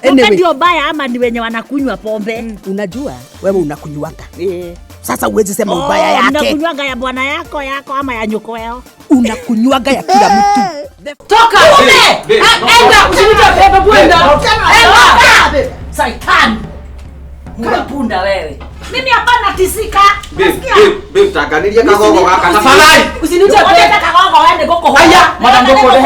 Pombe ndio mbaya ama ni wenye wanakunywa pombe? Unajua wewe unakunywanga. Sasa uwezi sema ubaya yake. Unakunywanga ya bwana yako ama ya nyoko yao? Unakunywanga ya kila mtu. Toka! Enda! Usinitoe bebe kwenda! Enda! Saitan! Punda wewe. Mimi hapana tisika. Babe, taganiria kagogo kaka. Tafadhali. Usinitoe bebe kagogo waende goko huko. Haya, madam goko de.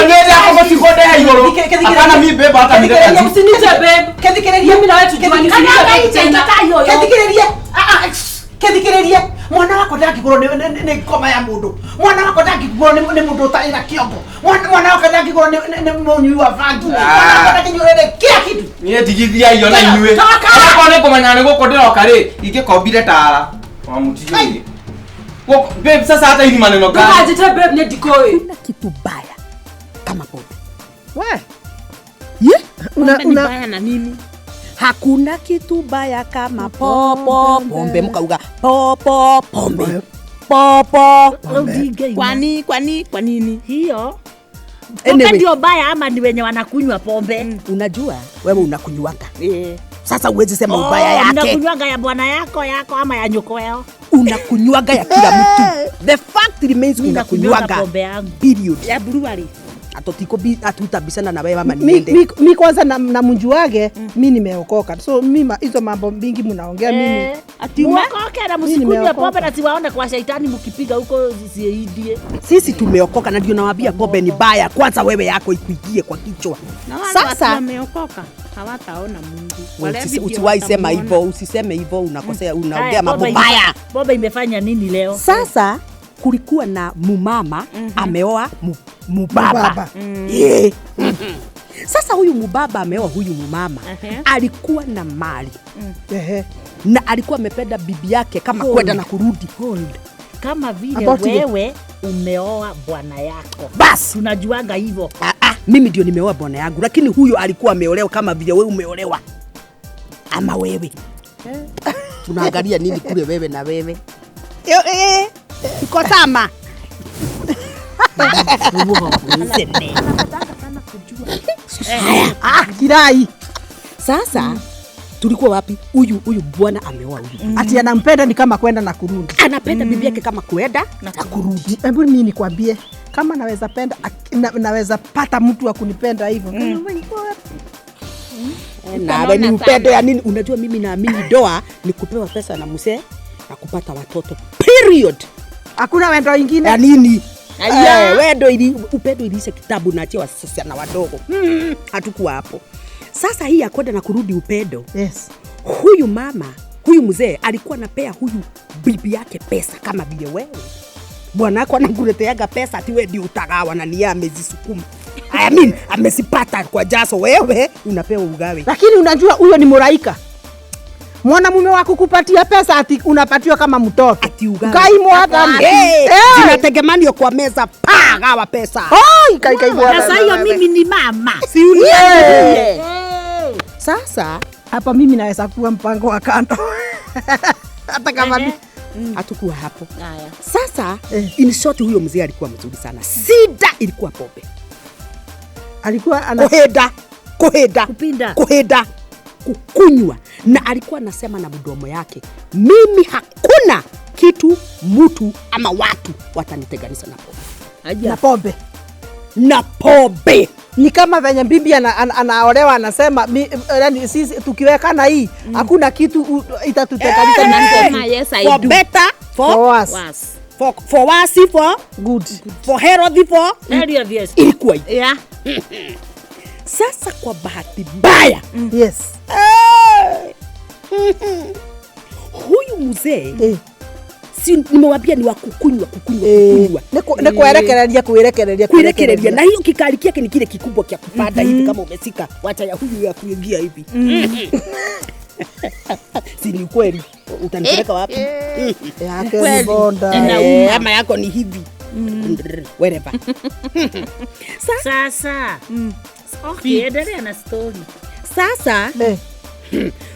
Ngeze hapo sikode hiyo. Hapana mimi babe hata ndio. Usinitoe bebe. Kedikereria mimi na wewe tujuani. Kedikereria. Kedikereria. Mwana wako ndaki kuro ni koma ya mundu. Mwana wako ndaki kuro ni mundu utari na kiongo. Mwana wako ndaki kuro ni munyu wa vangi. Mwana wako ndaki kuro kila kitu. Niye tigithia iyo na inyue. Ako ne komanya ne goko ndiro kare ingikombire tara. Wa mutijui. Babe sasa hata hivi maneno gani? Ajita babe ne dikoi. Kuna kitu baya kama pombe. Wewe. Una baya na nini? Hakuna kitu baya kama popo pombe. Mkauga popo pombe. Popo pombe. Kwa nini? Hiyo pombe ndio baya ama ni wenye wanakunywa pombe? Unajua wewe unakunywanga. Sasa uwezi sema ubaya yake. Unakunywanga ya bwana yako ama ya nyoko yao? Unakunywanga ya kila mtu. The fact remains unakunywanga pombe yangu. Period. Ya brewery. Atotiko atutabishana na wewe mama niende. Mimi kwanza na mjuage, mimi nimeokoka. So mimi hizo mambo mingi mnaongea mimi. Ati umeokoka na msikunywe pombe na siwaone kwa shetani mkipiga huko zisiidie. Sisi tumeokoka na ndio nawaambia pombe ni baya. Kwanza wewe yako ikuingie kwa kichwa. Sasa wameokoka hawataona Mungu. Usiwahi sema hivyo, usiseme hivyo, unakosea, unaongea mambo baya. Pombe imefanya nini leo? Sasa kulikuwa na mumama ameoa mubaba. Sasa huyu mubaba ameoa huyu mumama. Alikuwa na mali. Na alikuwa amependa bibi yake kama kwenda na kurudi. Kama vile wewe umeoa bwana yako. Bas tunajuanga hivyo. Mimi ndio nimeoa bwana yangu, lakini huyo alikuwa ameolewa kama vile wewe umeolewa. Ama wewe. Tunaangalia nini kule wewe na wewe? Iko sama. Kirai. Sasa tulikuwa wapi? Huyu bwana ameoa huyu. Ati anampenda ni kama kwenda na kurudi. Anapenda bibi yake kama kwenda na kurudi. Hebu mimi nikwambie, kama naweza penda naweza pata mtu wa kunipenda hivyo. Na wewe ni upendo ya nini? Unajua mimi naamini doa ni kupewa pesa na mzee na kupata watoto. Period. Hakuna wendo ingine. Ya nini? Wendo ili upendo ilise kitabu na achewa sasa na wadogo. Hatukuwa hapo. Sasa hii akwenda na kurudi upendo. Yes. Huyu mama, huyu mzee alikuwa anapea huyu bibi yake pesa kama vile wewe. Bwana wako anakuleteaga pesa ati wewe ndio utagawa na niye amezisukuma. I mean, amesipata kwa jaso, wewe unapewa ugawe. Lakini unajua huyo ni muraika. Mwanamume wako kupatia pesa ati unapatiwa kama mtoto. Ati ugawe. Kaimo hata. Zinategemanio kwa meza gawa pesa. Kai. Sasa hiyo mimi ni mama. Si uniye. Sasa hapa mimi naweza kuwa mpango wa kando. Hata kama hatukuwa hapo. Sasa in short huyo mzee alikuwa mzuri sana. Sida ilikuwa pombe. Alikuwa kuheda kukunywa, na alikuwa anasema na mdomo yake, mimi hakuna kitu mtu ama watu wataniteganisha na pombe. Ni kama venye bibi anaolewa anasema sisi tukiwekana hii hakuna kitu itatuteganisha na yes I do. For better, for worse. For worse, for good. For healthy, for yes. Ilikuwa hiyo. Sasa kwa bahati mbaya. Yes. Huyu mzee si nimewaambia ni wa kukunywa. Ni kuerekereria. Na hiyo kikali yake ni kile kikubwa kia kupanda hivi kama umesika. Wacha ya huyu ya kuingia hivi. Si ni kweli? Utanipeleka wapi? Ama yako ni hivi. Wherever. Sasa. Okay, endelea na story. Sasa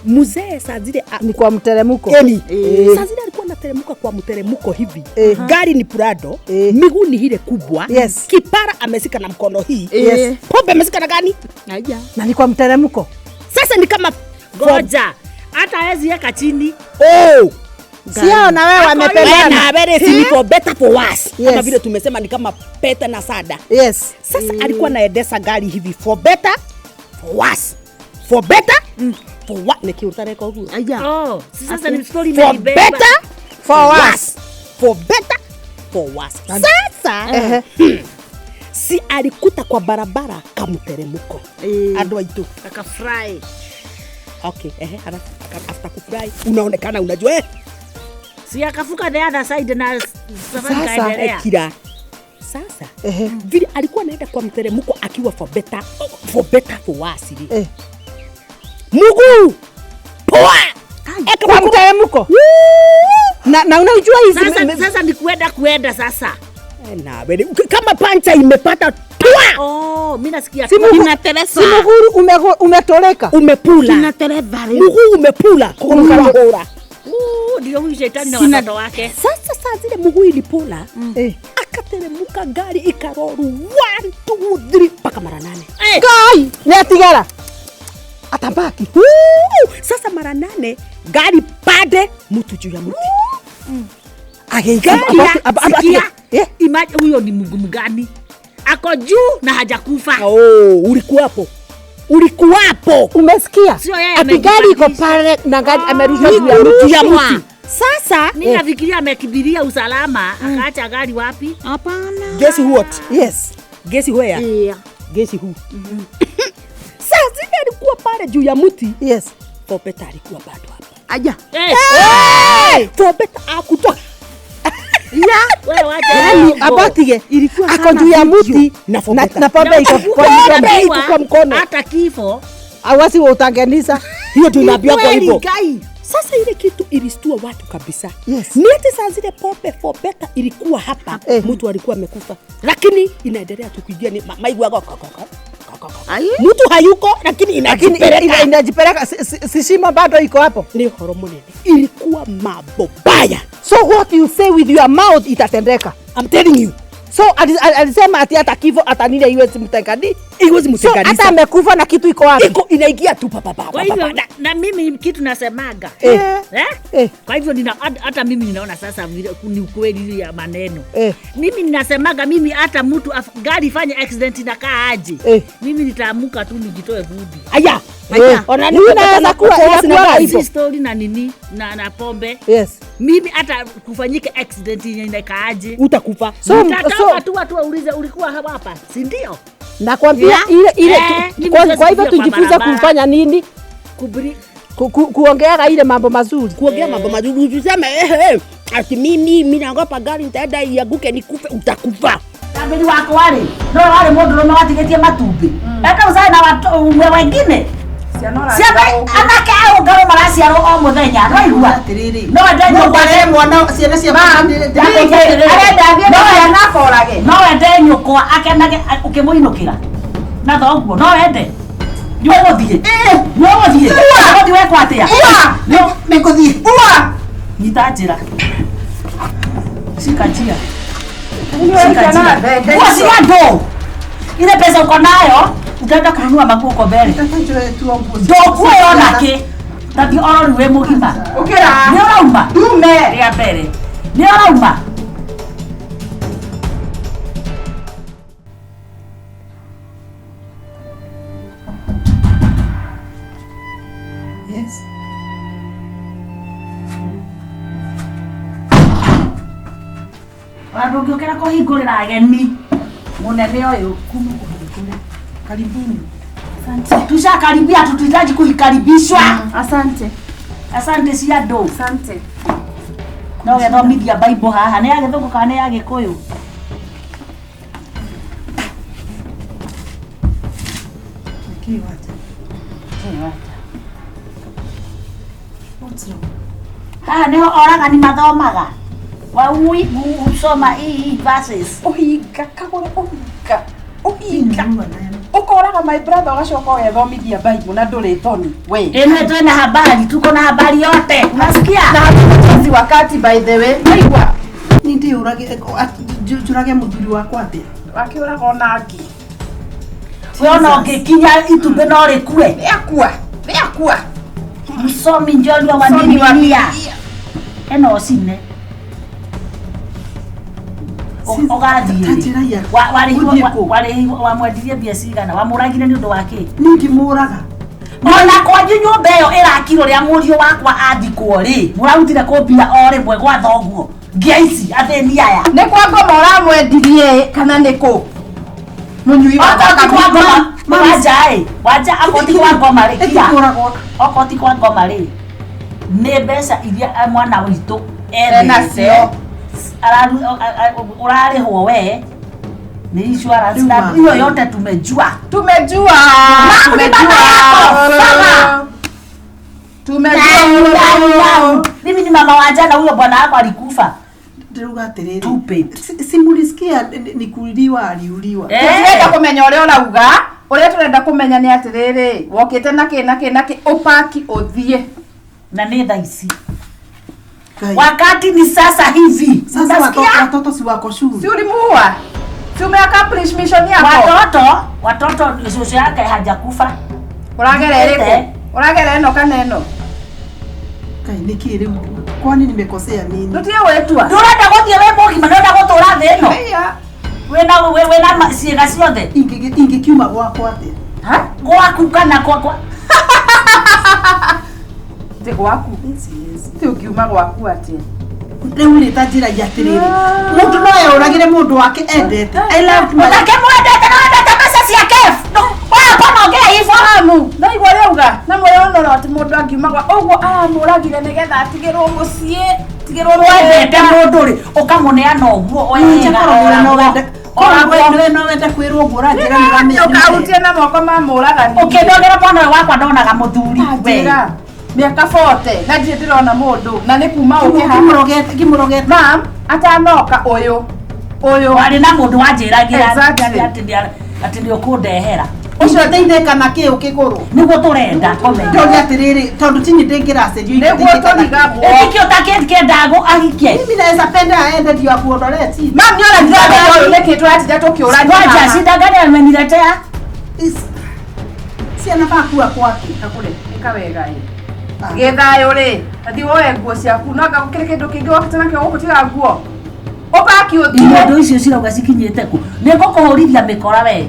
mzee saa zile ni kwa mteremko. Saa zile alikuwa wanateremka kwa mteremko hivi. Gari ni Prado, miguu ni ile kubwa. Yes. Kipara amesika na mkono hii. Yes. Pombe amesika na gani? Haija. Na ni kwa mteremko. Sasa ni kama goja. Hata hawezi weka chini. Oh. Sio na wewe wamependana. Na very si for better for worse. Kama vile tumesema ni kama peta na sada. Yes. Sasa alikuwa anaendesha gari hivi for better for worse. For better for what nikiutareka huko. Aya. Oh, sasa ni story for imenibeba. better for worse. For better for worse. Sasa si alikuta kwa barabara kamteremko. Ado aitu akafurahi. Okay, after kufurahi unaonekana unajua si akafuka the other side na safari kaendelea. Sasa vile alikuwa anaenda kwa mteremko akiwa for better for worse. Mungu poa kwa mteremko na unajua hizi sasa ni kuenda sasa na wewe kama pancha imepata toa. Oh, mimi nasikia inateresa. Simuguru umetoleka. Umepula. Inatereva. Mguu umepula. Kuhora. Ndio huyu shetani na watoto wake. Sasa saa zile mguu ilipula. Akateremka gari ikaroru 1 2 3 paka mara 8. Kai, netigara. Atabaki. Sasa mara 8 gari pade mtu juu ya mti. Sikia. Imagine huyo ni Mungu mgani? Ako juu na hajakufa. Oh, ulikuwapo. Umesikia? Sio yeye gari iko pale na gari amerusha juu ya mti. Sasa mimi nafikiria amekibiria usalama, akaacha gari wapi? Hapana. Guess what? Yes. Guess where? Yeah. Guess who? Sasa zile alikuwa pale juu ya mti. Yes. Popeta alikuwa bado hapa. Aja. Popeta akutoka. Wewe wacha. Abatige ilikuwa ako juu ya mti na pombe iko kwa mkono. Hata kifo hawezi utanganisha. Hiyo tunaambia kwa hivyo. Sasa ile kitu ilistua watu kabisa. Yes. Ni ati saa zile pombe for better ilikuwa hapa. Mtu alikuwa amekufa. Lakini inaendelea tukiingia ni maigwa kaka. Mtu hayuko lakini inajipeleka sishimo bado iko hapo. Ni hormone. Ilikuwa mambo baya. So what you say with your mouth itatendeka. I'm telling you. So alisema ati hata kifo atanile iwezi mtengani. Iwezi mtengani. So hata amekufa na kitu iko wapi? Iko inaingia tu papa. Kwa hivyo na mimi kitu nasemaga. Kwa hivyo hata mimi ninaona sasa ni ukweli ya maneno. Mimi ninasemaga mimi hata mtu gari ifanye accident na kaa aje. Mimi nitaamuka tu nijitoe vudi. Aya. Ona nini naweza kuwa hivyo story na nini na pombe. Yes. Mimi hata kufanyike accident yenye kaaje. Utakufa. So watu waulize ulikuwa hapa, si ndio? Nakwambia ile kwa hivyo tujifunze kufanya nini? Kuongea ile mambo mazuri. Kuongea mambo mazuri. Usiseme ati mimi naogopa gari nitaenda iaguke nikufe, utakufa. Tabeli wako wale. Ndio wale modo ndio watigetie matumbi. Hata usai na watu wengine. Siapa anake au ngaro marasi aro o muthenya no igua no ndenyo kware mwana ciana cia mama no anakorage no ndenyo kwa akenage ukimuinukira na thoguo no ende ni wewe thie kwatia no nikuthie nitajira sikajia ile pesa uko nayo utaenda kununua maguo kwa mbele. Ndio kuona ke. Tati oro niwe mugima. Ukira. Ni urauma. Dume ya mbele. Ni urauma. Yes. Watu ukiokera kuhingurira ageni. Munene uyu kumu kuhingurira. Karibuni. Asante. Tushakaribia tutahitaji kuikaribishwa. Asante. Asante cia ndo. Asante. No gethomithia Bible haha ne agithungu kana ne agikuyu. Kiwata. Haha niho oragani mathomaga. Waui usoma hii verses. Uhinga kagore uhinga. Uhinga. Ukora Ukaga my brother ugacoka ugethomithia Bible na nduri toni. We. Ene na habari, tuko na habari yote. Unasikia? Na hatuchezi wakati by the way. Naigua. Ni ndio jurage muthuri wakwa atia. Akiuraga onaki. Wewe no ngikinya itumbe no rikue. Yakua. Msomi njoni wa Biblia. Eno cine. Ogathire. Wa mwendirie mbia cigana, wa muragire ni undu wake. Ningi muraga. Ona kwanyu nyumba iyo irakiro ria murio wakwa athikwo ri. Murarutire kumbia o rimwe gwa thoguo. Ngeici atheni aya. Ni kwa ngoma uramwendirie kana niko? Munyui wa ngoma. Waja akoti kwa ngoma ri. Okoti kwa ngoma ri. Nĩ mbeca iria mwana witũ nacio urarĩhwo we ni insurance na hiyo yote tumejua. Mimi ni mama wa jana, huyo bwana wako alikufa. Ndiruga atiriri. Simulisikia ni kuliwa aliuliwa. Tunataka kumenya ule urauga, ule tunataka kumenya ni atiriri. Wokite nake opaki othie. Na ni thaisi. Wakati ni sasa hivi. Sasa watoto si wako shule. Si ulimuua? Si umeaccomplish mission yako? Watoto shosho yake hajakufa. Uragera eno kaneno. Kai niki leo. Kwani nimekosea nini? Tutie wetu. Ndurenda guthie we mogi manenda gutura theno. Wena ciega ciothe. Ingikiuma gwako atia? Ha? Gwaku kana kwa. Gwaku. Ti ukiuma gwaku atia? Rĩu nĩ ta njĩra yatirĩrĩ. Mũndũ no yoragire mũndũ wake endete. I love you. Ndake mwendete na wendete mbeca ciake. Wewe kama ongea hivyo hamu. Na igwa reuga na moyo onora ati mũndũ angiuma gwa ũguo amũragire nĩgetha atigĩrwo mũciĩ, tigĩrwo wendete mũndũ rĩ ũkamuneana ũguo oyega no wende kwĩrwo ngũra njĩra nĩ ramenya. Ũkahutia na moko ma mũragani. Ũkĩndogera mwana wakwa ndonaga mũthuri we. Miaka 40 na ndirĩ ndĩrona mũndũ na nĩ kuma kimurogete mam atanoka ũyũ warĩ na mũndũ wanjĩragira atĩ nĩ ũkũndehera ucio ndeithĩka na kĩ ũkĩgũrũ nĩguo tũrenda tondũ atĩrĩrĩ tondũ tini ndĩngĩracenjio nĩguo tũrigambo ĩkĩo takĩndagũ ahikie mimi naweza penda aende ndio akuondoleti mam niona ndio nĩkĩ tũratija tũkĩũrania waja shida gani ameniletea si anafaa kuwa kwake akule nikawega hii Githayo ri, athi woe nguo ciaku no ngagukire kindu kingi wakite nakio gukutiga nguo. Upaki uthie. Ndio icio cirauga cikinyite ku. Ni ngukuhurithia mikora we.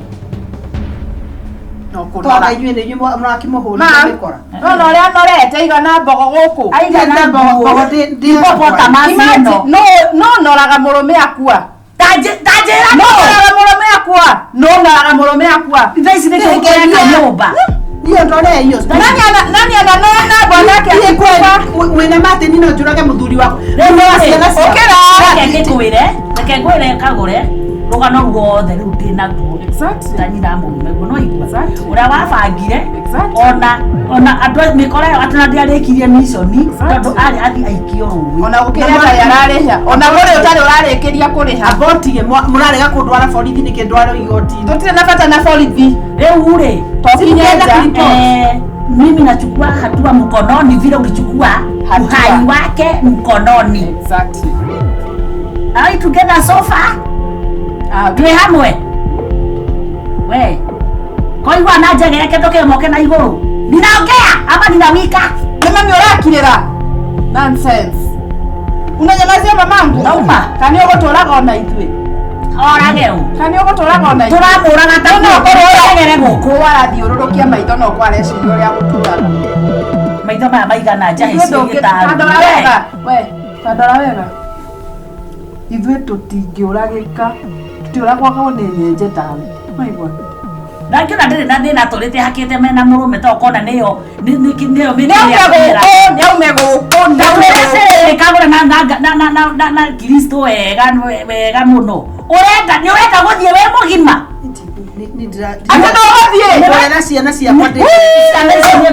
No kunora. Twa inyuĩ nĩ inyuĩ mũrakimuhũrithia mikora. No no ria norete igana mbogo guku. Aigana mbogo ndipopota masino. No noraga murume akua. Tajera no noraga murume akua. No noraga murume akua. Thaici nĩ kĩngĩreka nyũmba. Hiyo ndore hiyo. Nani ananona bwanake akikufa mwene mate nino njurage muthuri wako. Reke ngwire kagure rugano ruothe riu ndina guo. Exactly. Tanyira murume guo no igua. Uria wabangire ona andu mikora atana ndiarikirie mission tondu ari athi aikio ruwi. Ona gukireta yarariha. Ona muri utari urarikiria kuriha. Agotige murarega kundwara borithi niki ndwara igoti. Tutire na bata na borithi. Riu ri mimi nachukua hatua mkononi vile ulichukua uhai wake mkononi. Exactly. Are we together so far? Tuwe hamwe. We. Kwa hivyo anajegere ketoke moke na iguru. Ninaongea ama ninawika? Mama miorakirira. Nonsense. Unanyamazia mamangu? Nauma. Kani ugotoraga ona itwe. Oragero. Kani ugotoraga ona itwe. Turamuraga ta no korogere guku. Warathiururukia maitho no kwareciria uria guturaga. Maitho maya maigana njahi cigitaru. We, tandora wega. Ithuĩ tũtingĩũragĩka tũtiũragwo nĩ nyenje tawe maigua na ngĩona ndĩrĩ na thĩna tũrĩte hakĩte mena mũrũme ta ũkona nĩyo nĩaume gũkũ kagũra na Kristo wega mũno ũrenda gũthiĩ wĩ mũgima ngorera ciana ciakwa nĩ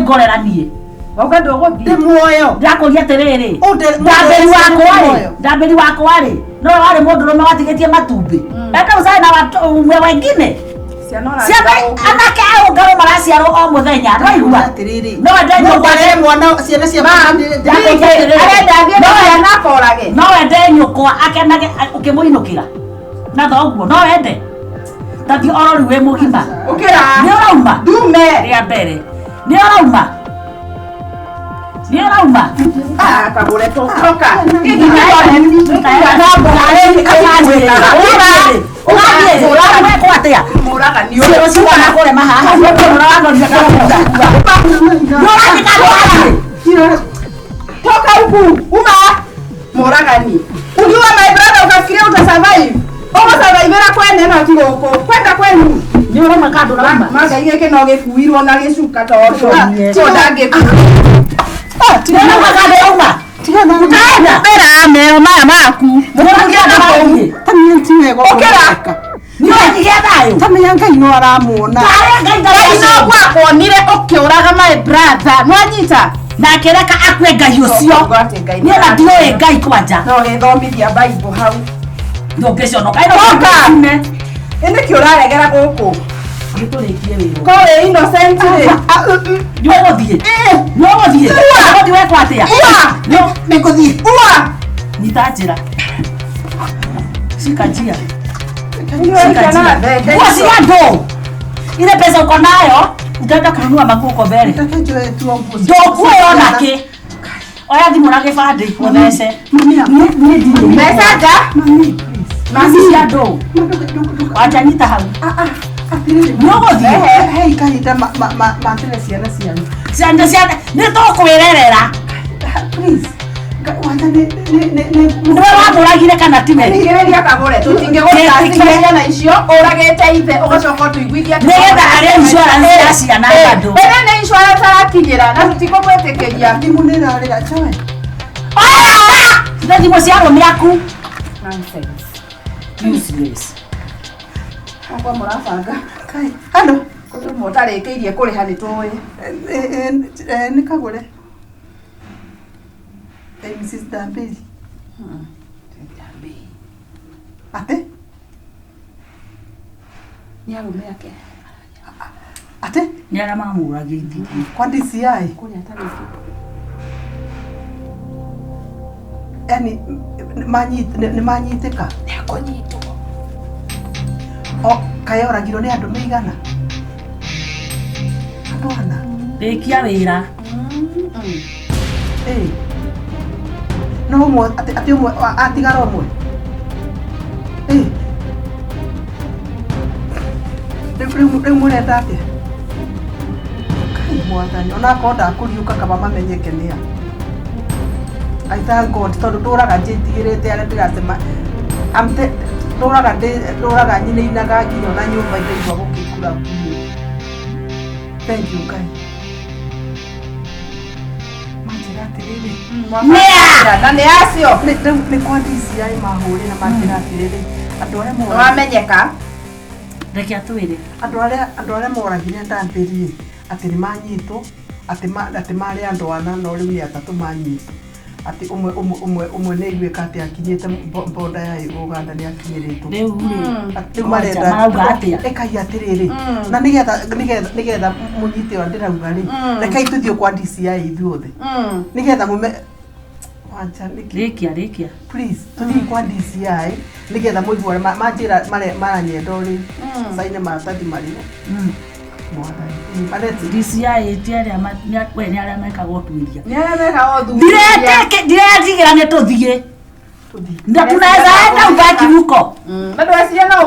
ngorera niĩ wauga ndũgũthiĩ ndĩ muoyo ndakũria atĩrĩrĩ ndambĩri wakwa rĩ no warĩ mũndũrũme watigĩtie matumbĩ enda ũcare na umwe wengine ciana anake ngaro maraciarwo o muthenya no igua atiriri no ende nyũkwa mwana ciana cia na korage no ende nyũkwa akenage ukimũinũkĩra na thoguo no ende tathi orori we mũgima ukira nĩ ũrauma dume rĩa mbere nĩ ũrauma kagure toka toka huku uma moragani ukiwa my brother ukafikiria utasurvive survive kwene na kigoko kwenda kwenu nĩ ũrauma kando rauma maga igeke no gikuirwo na gicuka toto so ndangĩku tinauma kando rauma utaenda era meo maya maku mũrũkĩra maũngĩ ukira nĩwakigia thayũ tamenya Ngai no aramuona tarĩa Ngai no gwakonire ũkĩũraga my brother nwanyita na kereka akue Ngai ũcio niĩ na ndiũĩ Ngai kwanja no gĩthomithia Bible hau ndũngĩconoka ĩnĩ kĩ ũraregera gũkũ nĩtũrĩkie wĩra korĩ innocent nĩũgũthiĩ nĩũgũthiĩ wekwo atĩa nĩngũthiĩ nyita njĩra shika njia nguo cia andũ ile pesa uko nayo utaenda kununua makuko mbele ndokuoyo nake oya thimũ na gĩbandĩ ũthece mesaja masi cia andũ wachanyita hau he ikahinda matene ciana cianyu ciana nĩtũkwĩrerera nĩwe wamũragire kana tiwe nĩgereria kagũre tũtingĩgũtacia ciana icio ũragĩte ithe ũgacoka tũiguithia nĩgetha arĩa insurance ya ciana bado ĩno nĩ insurance arakinyĩra na tũtikũmwĩtĩkĩria thimũ nĩrarĩra joe nĩ thimũ cia rũme aku useless akwa mũrabanga kai hano mũtarĩkĩirie kũrĩha nĩ tũĩ nĩ kagũre Mrs. Dambili ate nĩ arũme ake ate nĩ arĩa mamũragĩte kwa DCI kũrĩa atarĩki yani nĩ manyitĩka nĩakũnyitwo o kaĩ oragirwo nĩ andũ mĩigana andũ ana rĩkia wĩra no ũmwe atĩ ũmwe atigara ũmwe rĩu mũrenda atĩa kai mwathani onakorwo ndakũriũka kaba mamenyeke nĩa I thank God tondũ ndũraga njĩtigĩrĩte arĩa ndĩracema ndũraga nyinĩinaga nginya ona nyũmba ndaigua gũkĩkura kuo thank you Ngai manjĩra atĩrĩrĩ na nĩ acio nĩ kwa DCI mahũrĩra manjĩra atĩrĩrĩ andũ arĩa wamenyeka reke atwĩre andũ arĩa moragire Ndambĩri atĩ nĩ manyitwo atĩ marĩ andũ ana no rĩu nĩ atatũ manyitwo atĩ ũmwe nĩ iguĩka atĩ akinyĩte boda ya Uganda nĩ akinyĩrĩtwo rĩu marenda marauga atĩa rekai atĩrĩrĩ na nĩgetha mũnyite ũrĩa ndĩrauga rĩ rekei tũthiĩ kwa DCI ithuothe nĩgetha mume rĩkia please tũthiĩ kwa DCI nĩgetha mũigua manjĩra maranyenda ũrĩ saine maratathi marĩo DCI we nĩ arĩa mekaga ũtuĩria ndiretigĩra nĩ tũthiĩ na tunaweza enda ubaki huko na ndweciria no